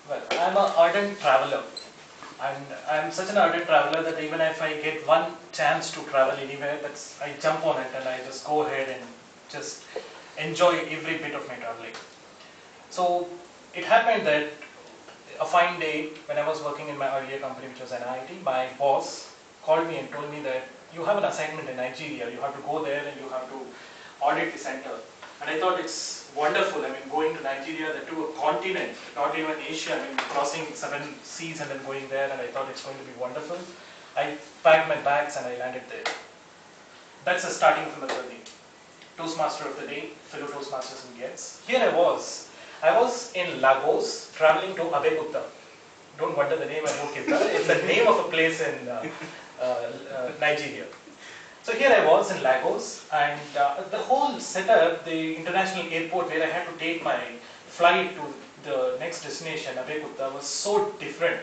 Well, I'm an ardent traveler, and I'm such an ardent traveler that even if I get one chance to travel anywhere, I jump on it and I just go ahead and just enjoy every bit of my traveling. So it happened that a fine day when I was working in my earlier company, which was an IIT, my boss called me and told me that you have an assignment in Nigeria. You have to go there and you have to audit the center. And I thought it's wonderful. I mean, going to Nigeria, to a continent, not even Asia. I mean, crossing 7 seas and then going there. And I thought it's going to be wonderful. I packed my bags and I landed there. That's the starting from the journey. Toastmaster of the day, fellow Toastmasters and guests. Here I was. I was in Lagos, traveling to Abeokuta. Don't wonder the name Abeokuta. It's the name of a place in Nigeria. So here I was in Lagos, and the whole setup, the international airport where I had to take my flight to the next destination, Abeokuta, was so different.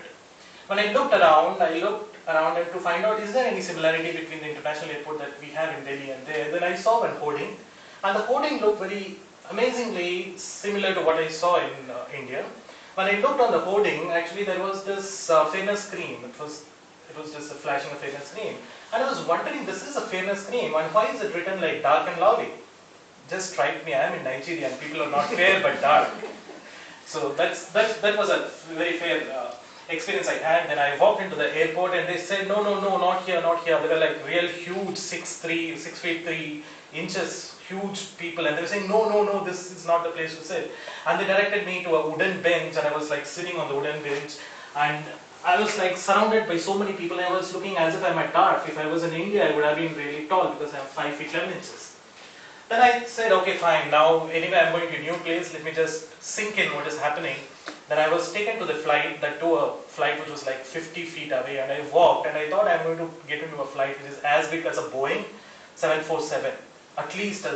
When I looked around and to find out is there any similarity between the international airport that we have in Delhi and there. Then I saw one hoarding, and the hoarding looked very amazingly similar to what I saw in India. When I looked on the hoarding, actually there was this famous cream. It was just a flashing a famous name. And I was wondering, this is a famous name, and why is it written like dark and lovely? Just strike me, I am in Nigeria and people are not fair but dark. So that was a very fair experience I had. Then I walked into the airport and they said, no, not here, not here. They were like real huge, 6 feet 3 inches, huge people, and they were saying, no, this is not the place to sit. And they directed me to a wooden bench, and I was like sitting on the wooden bench, and I was like surrounded by so many people. I was looking as if I'm a dwarf. If I was in India, I would have been really tall because I'm 5 feet 11 inches. Then I said, okay, fine. Now, anyway, I'm going to a new place. Let me just sink in what is happening. Then I was taken to the flight, to a flight which was like 50 feet away, and I walked, and I thought I'm going to get into a flight which is as big as a Boeing 747. At least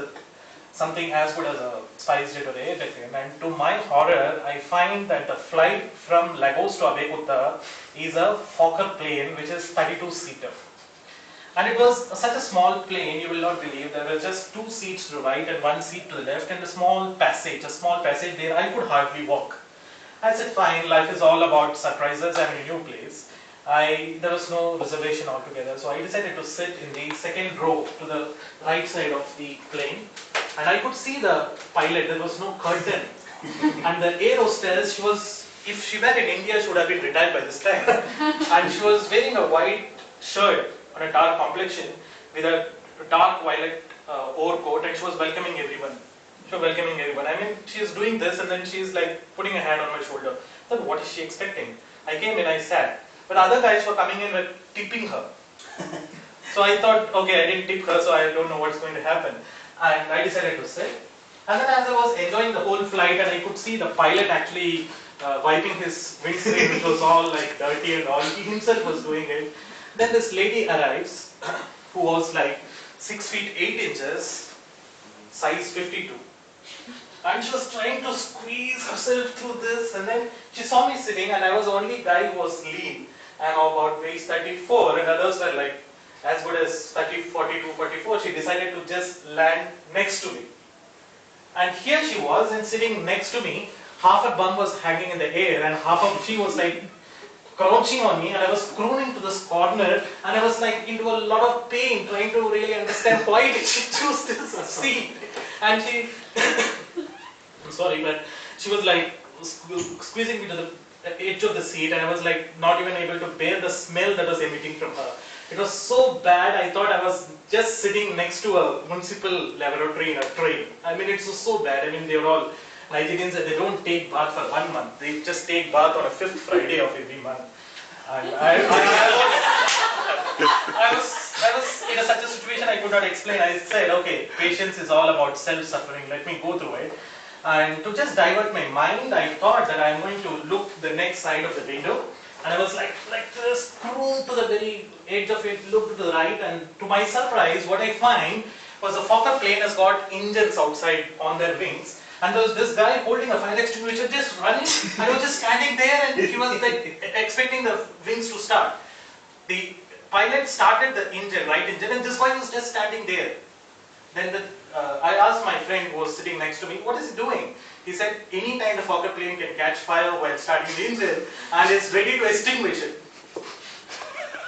something as good as a SpiceJet or Air Deccan. And to my horror, I find that the flight from Lagos to Abeokuta is a Fokker plane, which is 32-seater. And it was such a small plane, you will not believe. There were just 2 seats to the right and 1 seat to the left, and a small passage there. I could hardly walk. I said, fine, life is all about surprises. I'm in a new place. There was no reservation altogether, so I decided to sit in the second row to the right side of the plane, and I could see the pilot. There was no curtain, and the air hostess, if she were in India, she would have been retired by this time, and she was wearing a white shirt on a dark complexion with a dark violet overcoat, and she was welcoming everyone. I mean, she is doing this, and then she is like putting a hand on my shoulder. I thought, what is she expecting? I came in, I sat. But other guys were coming in and tipping her. So I thought, okay, I didn't tip her, so I don't know what's going to happen. And I decided to sit. And then as I was enjoying the whole flight, and I could see the pilot actually wiping his windscreen, which was all like dirty and all. He himself was doing it. Then this lady arrives, who was like 6 feet 8 inches, size 52. And she was trying to squeeze herself through this, and then she saw me sitting, and I was the only guy who was lean. I'm about waist 34, and others were like as good as 30, 42, 44. She decided to just land next to me. And here she was, and sitting next to me, half her bum was hanging in the air, and she was like crouching on me, and I was crooning to this corner, and I was like into a lot of pain, trying to really understand why did she choose this seat. And she, I'm sorry, but she was like squeezing me to the edge of the seat, and I was like not even able to bear the smell that was emitting from her. It was so bad, I thought I was just sitting next to a municipal laboratory in a train. I mean, it was so bad. I mean, they were all Nigerians, and they don't take bath for 1 month. They just take bath on a 5th Friday of every month. And I was in such a situation I could not explain. I said, okay, patience is all about self-suffering. Let me go through it. And to just divert my mind, I thought that I'm going to look the next side of the window. And I was like this, screw to the very edge of it, looked to the right, and to my surprise, what I find was the Fokker plane has got engines outside on their wings. And there was this guy holding a fire extinguisher just running, and he was just standing there, and he was like expecting the wings to start. The pilot started the engine, right engine, and this guy was just standing there. Then I asked my friend who was sitting next to me, what is he doing? He said any time the Fokker plane can catch fire while starting the engine and is ready to extinguish it.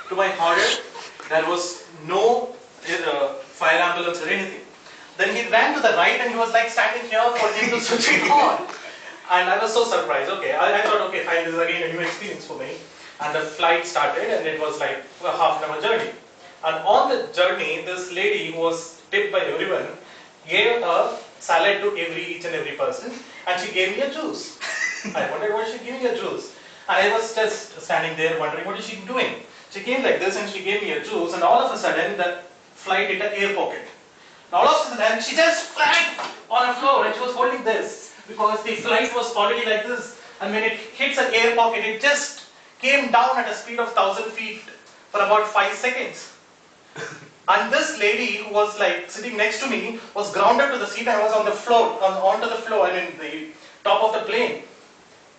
To my horror, there was no fire ambulance or anything. Then he ran to the right and he was like standing here for him to switch it on. And I was so surprised. Okay, I thought, okay, fine, this is again a new experience for me. And the flight started and it was like a half an hour journey. And on the journey, this lady who was tipped by everyone gave a salad to each and every person, and she gave me a juice. I wondered why she gave me a juice. And I was just standing there wondering what is she doing. She came like this and she gave me a juice, and all of a sudden the flight hit an air pocket. And all of a sudden she just flat on the floor and she was holding this because the flight was already like this, and when it hits an air pocket it just came down at a speed of 1,000 feet for about 5 seconds. And this lady who was like sitting next to me was grounded to the seat and was on the floor, onto the floor, I mean the top of the plane.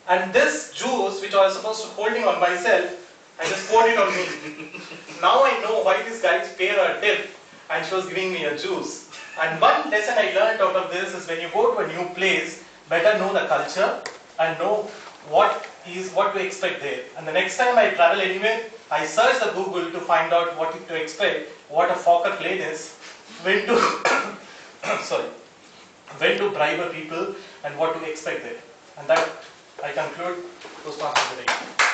And this juice which I was supposed to holding on myself, I just poured it on me. Now I know why these guys pay her a tip and she was giving me a juice. And one lesson I learned out of this is when you go to a new place, better know the culture and know what to expect there. And the next time I travel anywhere, I search the Google to find out what to expect, what a Fokker plane is, when to when to bribe a people and what to expect there. And that I conclude those parts of the day.